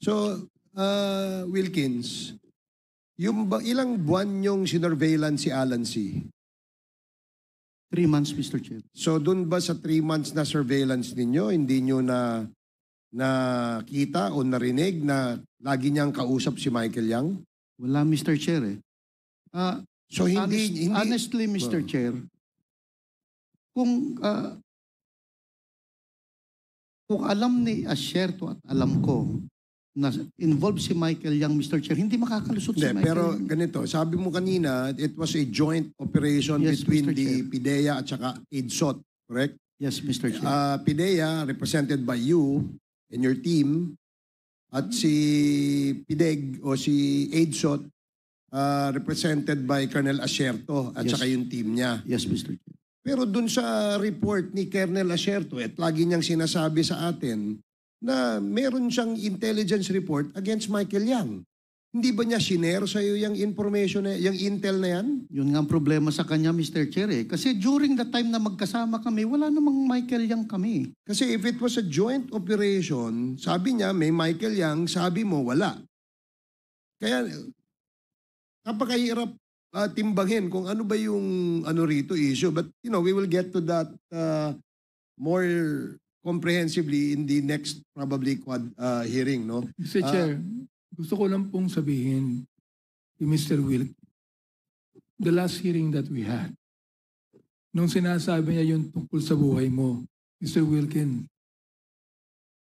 So, Wilkins, ilang buwan yung sinurveillance si Alan C? 3 months, Mr. Chair. So, dun ba sa 3 months na surveillance ninyo, hindi nyo na nakita o narinig na lagi niyang kausap si Michael Yang? Wala, Mr. Chair eh. So, hindi... Honestly, Mr. Chair, kung alam ni Asherto at alam ko na involved si Michael Yang, Mr. Chair, hindi makakalusot si Hindi, Michael pero Yang. ganito, sabi mo kanina, it was a joint operation Yes, between Mr. the Chair. PIDEA at saka AIDSOT, correct? Yes, Mr. Chair. PIDEA, represented by you and your team, at si PIDEG o si AIDSOT, represented by Colonel Asherto at Yes. saka yung team niya. Yes, Mr. Chair. Pero dun sa report ni Colonel Asherto, at lagi niyang sinasabi sa atin na meron siyang intelligence report against Michael Yang. Hindi ba niya sinare sa iyo yung information, yung intel na yan? Yun nga ang problema sa kanya, Mr. Chair eh. Kasi during the time na magkasama kami, wala namang Michael Yang kami. Kasi if it was a joint operation, sabi niya may Michael Yang, sabi mo wala. Kaya napakahirap timbangin kung ano ba yung rito issue. But we will get to that more comprehensively in the next probably hearing, no? Mr. Chair, gusto ko lang pong sabihin kay Mr. Wilk, the last hearing that we had, nung sinasabi niya yung tungkol sa buhay mo, Mr. Wilkin,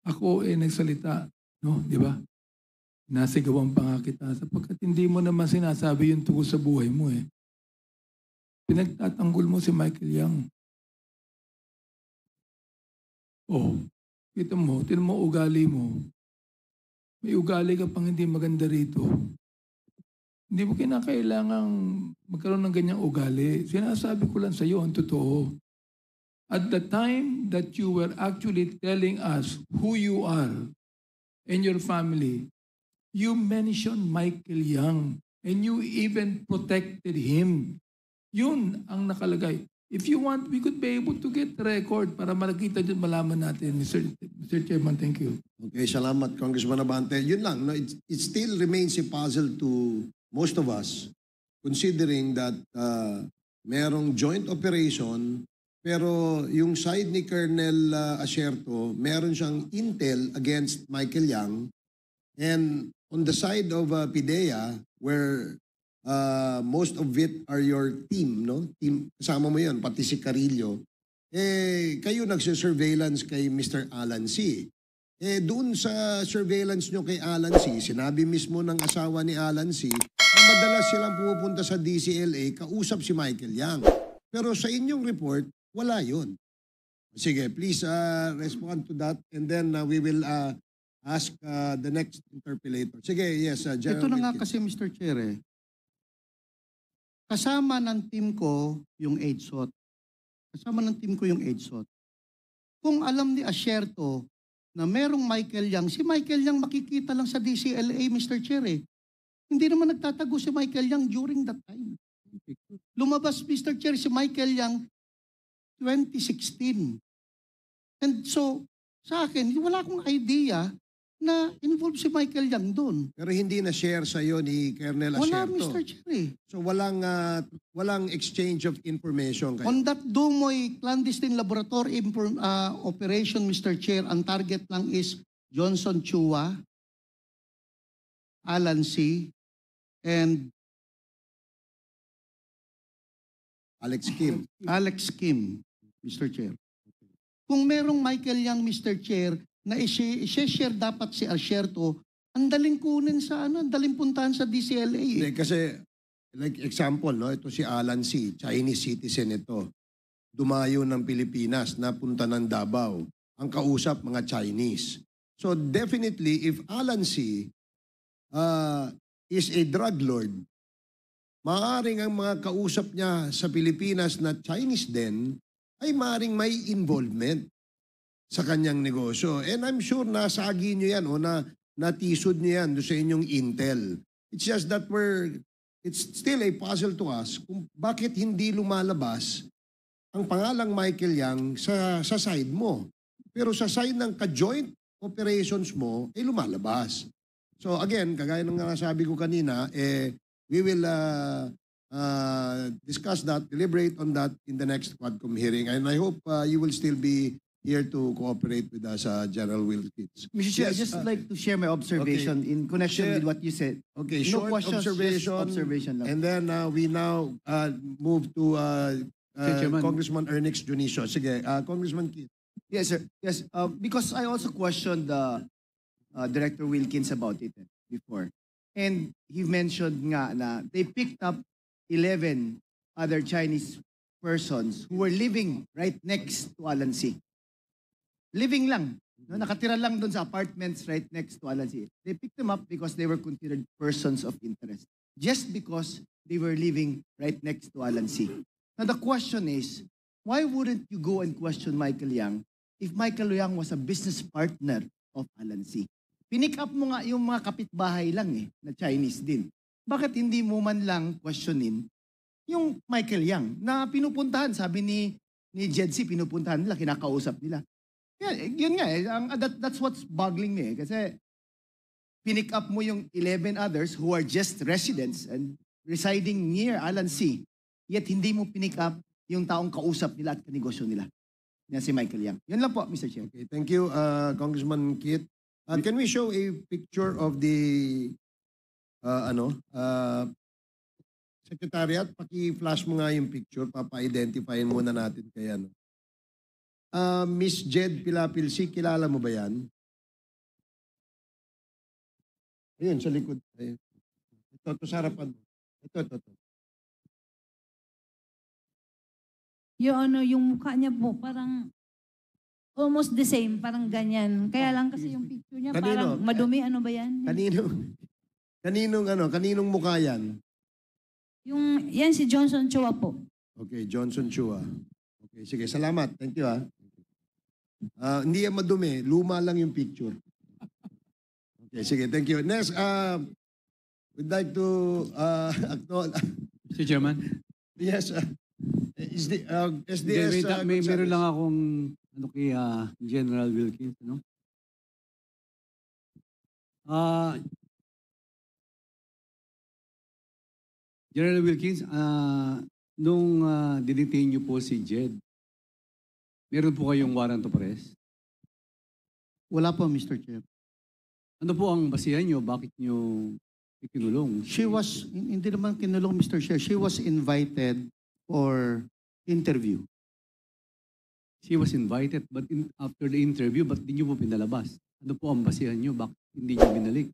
ako nagsalita, no? Di ba? Nasigawan pa nga kita sapagkat hindi mo naman sinasabi yung tungkol sa buhay mo eh. Pinagtatanggol mo si Michael Yang. Oh, kita mo, tinan mo ugali mo. May ugali ka pang hindi maganda rito. Hindi mo kinakailangang magkaroon ng ganyang ugali. Sinasabi ko lang sa iyo ang totoo. At the time that you were actually telling us who you are and your family, you mentioned Michael Yang and you even protected him. Yun ang nakalagay. If you want, we could be able to get the record para makita dyan, malaman natin. Mr. Chairman, thank you. Okay, salamat Congressman Abante. Yun lang, no? It still remains a puzzle to most of us considering that merong joint operation pero yung side ni Colonel Asherto, meron siyang intel against Michael Yang, and on the side of PIDEA where most of it are your team, no? Team, kasama mo yun, pati si Carillo. Kayo nagsisurveillance kay Mr. Alan C. Doon sa surveillance nyo kay Alan C, sinabi mismo ng asawa ni Alan C na madalas silang pumupunta sa DCLA, kausap si Michael Yang. Pero sa inyong report, wala yun. Sige, please respond to that and then we will ask the next interpellator. Sige, yes, General Ito na nga Wilkins. kasi, Mr. Chair eh. Kasama ng team ko yung AIDSOT. Kasama ng team ko yung AIDSOT. Kung alam ni Asherto na merong Michael Yang, si Michael Yang makikita lang sa DCLA, Mr. Chair eh. Hindi naman nagtatago si Michael Yang during that time. Lumabas, Mr. Chair, si Michael Yang 2016. And so, sa akin, wala akong idea na involved si Michael Yang doon. Pero hindi na share sa iyo ni Colonel Wala, Asherto. Mr. Chair eh. So walang exchange of information kayo. On that Dumoy clandestine laboratory operation, Mr. Chair, ang target lang is Johnson Chua, Alan C., and Alex Kim. Alex Kim, Mr. Chair. Kung merong Michael Yang, Mr. Chair, na i-share dapat si Asherto, ang daling kunin sa ang daling puntahan sa DCLA. Hindi, kasi like example, no, ito si Alan C., Chinese citizen ito. Dumayo ng Pilipinas, napunta ng Davao. Ang kausap, mga Chinese. So definitely, if Alan C. Is a drug lord, maaaring ang mga kausap niya sa Pilipinas na Chinese din, ay maaaring may involvement sa kanyang negosyo. And I'm sure nasagi nyo yan o natisod nyo yan sa inyong intel. It's just that it's still a puzzle to us kung bakit hindi lumalabas ang pangalang Michael Yang sa side mo. Pero sa side ng ka-joint operations mo ay lumalabas. So again, kagaya ng sabi ko kanina, we will discuss that, deliberate on that in the next Quadcom hearing. And I hope you will still be here to cooperate with us, General Wilkins. Mr. Chair, Yes, I'd just like to share my observation in connection Share- with what you said. Okay, No short questions, just observation. observation lang. And then we now move to Chairman. Congressman Ernix Junicio. Sige, Congressman Keith. Yes, sir. Yes, because I also questioned Director Wilkins about it before. And he mentioned nga na they picked up 11 other Chinese persons who were living right next to Alan C. Living lang. No, nakatira lang doon sa apartments right next to Alan C. They picked them up because they were considered persons of interest. Just because they were living right next to Alan C. Now the question is, why wouldn't you go and question Michael Yang if Michael Yang was a business partner of Alan C? Pinick up mo nga yung mga kapitbahay lang na Chinese din. Bakit hindi mo man lang questionin yung Michael Yang na pinupuntahan, sabi ni Jed C, pinupuntahan nila, kinakausap nila. Yun nga that's what's boggling me kasi pinick up mo yung 11 others who are just residents and residing near Alan C. Yet hindi mo pinick up yung taong kausap nila at kanegosyo nila. Yan si Michael Yang. Yun lang po, Mr. Chair. Okay, thank you, Congressman Keith. Can we show a picture of the Secretariat? Paki-flash mo nga yung picture, papa-identifyin muna natin kay ano. Miss Jed Pilapilsi, kilala mo ba yan? Ayun, sa likod. Ayun. Ito sa harapan mo. Ito. Yung mukha niya po parang almost the same, parang ganyan. Kaya lang kasi yung picture niya Kanino? parang madumi, ano ba yan? Kaninong mukha yan? Yan si Johnson Chua po. Okay, Johnson Chua. Okay, sige, salamat. Thank you, hindi yan madumi. Luma lang yung picture. Okay, sige, thank you. Next, we'd like to acknowledge. Mr. Chairman, Yes, is the SDS. meron lang akong kay General Wilkins. General Wilkins, nung didetain niyo po si Jed, meron po kayong warrant of arrest? Wala po, Mr. Chair. Ano po ang basihan niyo? Bakit niyo ikinulong? Hindi naman kinulong, Mr. Chair. She was invited for interview. She was invited, but after the interview, ba't di niyo po pinalabas? Ano po ang basihan niyo? Bakit hindi niyo binalik?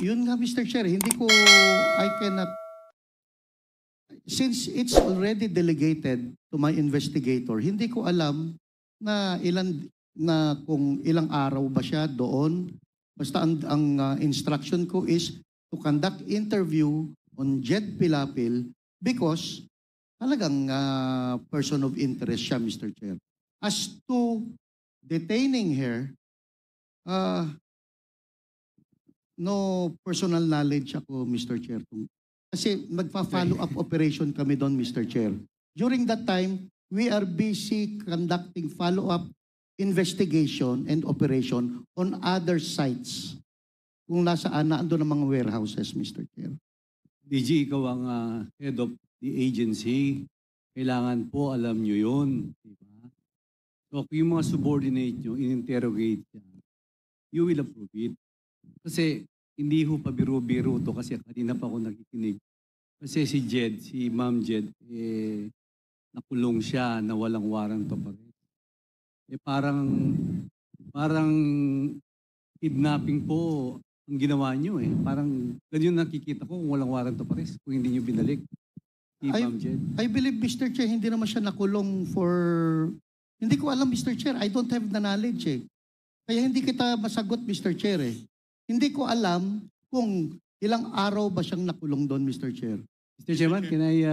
Yun nga, Mr. Chair, I cannot, since it's already delegated to my investigator, hindi ko alam kung ilang araw ba siya doon. Basta ang instruction ko is to conduct interview on Jed Pilapil because talagang person of interest siya, Mr. Chair. As to detaining her, no personal knowledge ako, Mr. Chair. Kasi magpa-follow up operation kami doon, Mr. Chair. During that time, we are busy conducting follow-up investigation and operation on other sites. Kung nasaan na ando ng mga warehouses, Mr. Chair. DG, ikaw ang head of the agency. Kailangan po alam nyo yun. Diba? So, kung yung mga subordinate nyo, in-interrogate yan, you will approve it. Kasi hindi ho pa biro-biro to kasi kanina pa ako nakikinig. Kasi si Jed, si Ma'am Jed, nakulong siya na walang warrant of arrest. Parang kidnapping po ang ginawa nyo Parang ganyan nakikita ko kung walang warrant of arrest kung hindi nyo binalik. Si Ma'am Jed. I believe, Mr. Chair, hindi naman siya nakulong for... Hindi ko alam, Mr. Chair. I don't have the knowledge Kaya hindi kita masagot, Mr. Chair Hindi ko alam kung ilang araw ba siyang nakulong doon, Mr. Chair. Mr. Chairman, can I,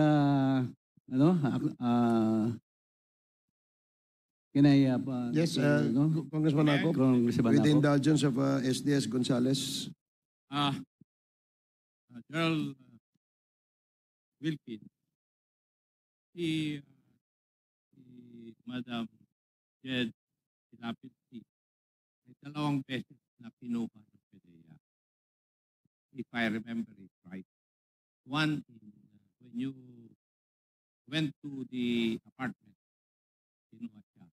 Yes, Congressman Ako, Congressman with the Ako. indulgence of SDS Gonzales. General Wilkins, si Madam Jed Pilapilsi, I dalawang beses na pinuha ng PDEA. If I remember it right. One, when you went to the apartment, pinuha siya.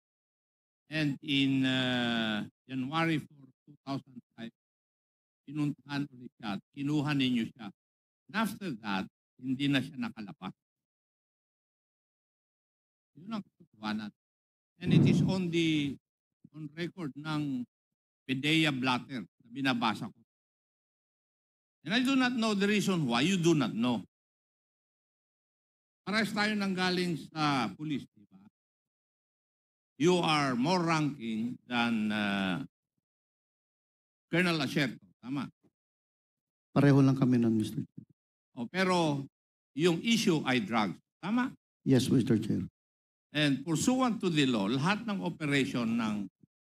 And in January 4, 2005, pinuntahan ulit siya at kinuha ninyo siya. And after that, hindi na siya nakalabas. Yun ang katotohanan. And it is on record ng PDEA blatter na binabasa ko. And I do not know the reason why. You do not know. Parehas tayo nanggaling sa police, di ba? You are more ranking than Colonel Asierto. Tama. Pareho lang kami nun, Mr. Chair. Pero yung issue ay drugs. Tama? Yes, Mr. Chair. And pursuant to the law, lahat ng operation ng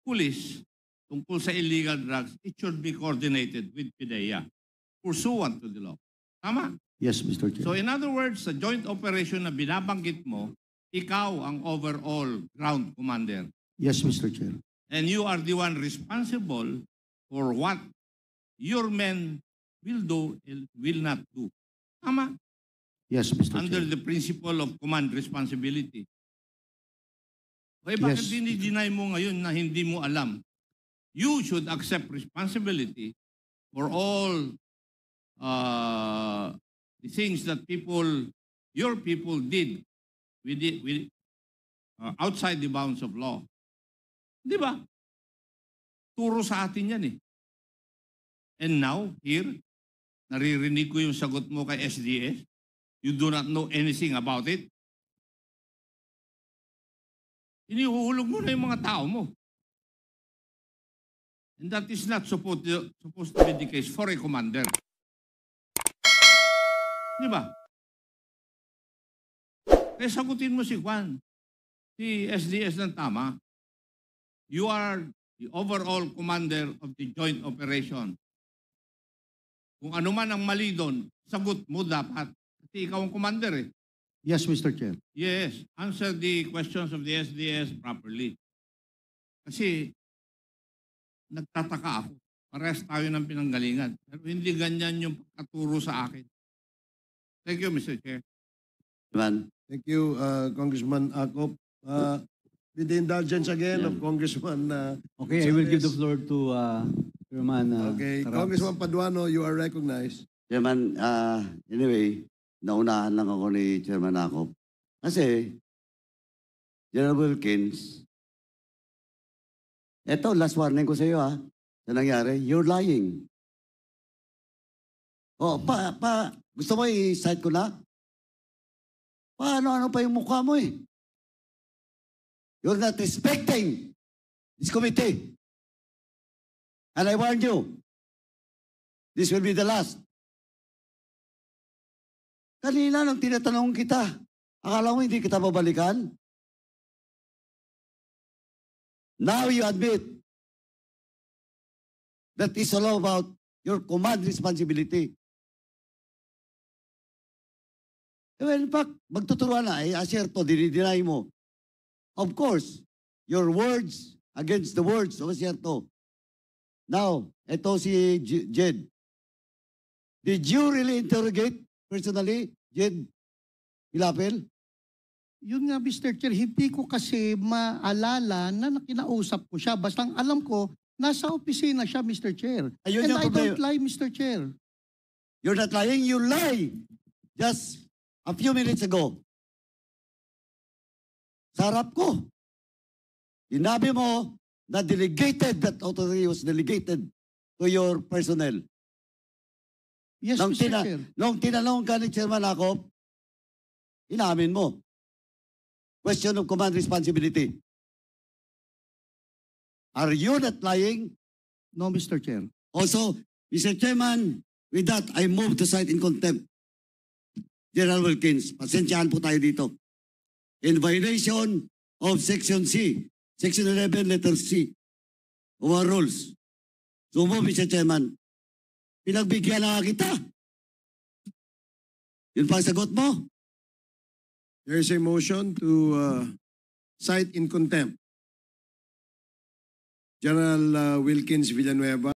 police tungkol sa illegal drugs, it should be coordinated with PDEA. Pursuant to the law. Tama? Yes, Mr. Chair. So in other words, sa joint operation na binabanggit mo, ikaw ang overall ground commander. Yes, Mr. Chair. And you are the one responsible for what your men will do and will not do. Tama? Yes, Mr. Under Chair. the principle of command responsibility. Okay, bakit Yes. dinideny mo ngayon na hindi mo alam? You should accept responsibility for all the things that your people did outside the bounds of law. Di ba? Turo sa atin yan eh. And now, here, naririnig ko yung sagot mo kay SDS. You do not know anything about it. Inihuhulog mo na yung mga tao mo. And that is not supposed to be the case for a commander. Di ba? Kaya sagutin mo si Juan, si SDS ng tama. You are the overall commander of the joint operation. Kung ano man ang mali doon, sagot mo dapat. Kasi ikaw ang commander eh. Yes, Mr. Chair. Yes, answer the questions of the SDS properly. Kasi nagtataka ako. Parehas tayo ng pinanggalingan. Pero hindi ganyan yung pagkaturo sa akin. Thank you, Mr. Chair. Thank you, Congressman Acop. With the indulgence again of Congressman Okay, I will give the Gonzales. floor to Chairman Okay, Carabas. Congressman Paduano, you are recognized. Chairman, anyway, naunahan lang ako ni Chairman Acop. Kasi, General Wilkins, eto, last warning ko sa iyo sa nangyari, you're lying. Gusto mo i-cite ko na? Paano pa yung mukha mo eh? You're not respecting this committee. And I warn you, this will be the last. Kanina nang tinatanong kita, akala mo hindi kita babalikan? Now you admit that it's all about your command responsibility. Well, in fact, magtuturuan na, Asierto, dinideny mo. Of course, your words against the words of Asierto. Now, ito si Jed. Did you really interrogate personally, Jed Pilapil? Yun nga, Mr. Chair, hindi ko kasi maalala na nakinausap ko siya. Basta ang alam ko, nasa opisina siya, Mr. Chair. Ayun And yung I problema. don't lie, Mr. Chair. You're not lying, you lie. Just a few minutes ago. Sa harap ko. Sinabi mo na that authority was delegated to your personnel. Yes, Nung Mr. Chair. Nung tinanong ka ni Chairman Acop, inamin mo. Question of command responsibility. Are you not lying? No, Mr. Chair. Also, Mr. Chairman, with that, I move to cite in contempt General Wilkins. Pasensyahan po tayo dito. In violation of Section C, Section 11, letter C, of our rules. So mo, Mr. Chairman, pinagbigyan na kita. Yun pa ang sagot mo? There is a motion to cite in contempt General Wilkins Villanueva.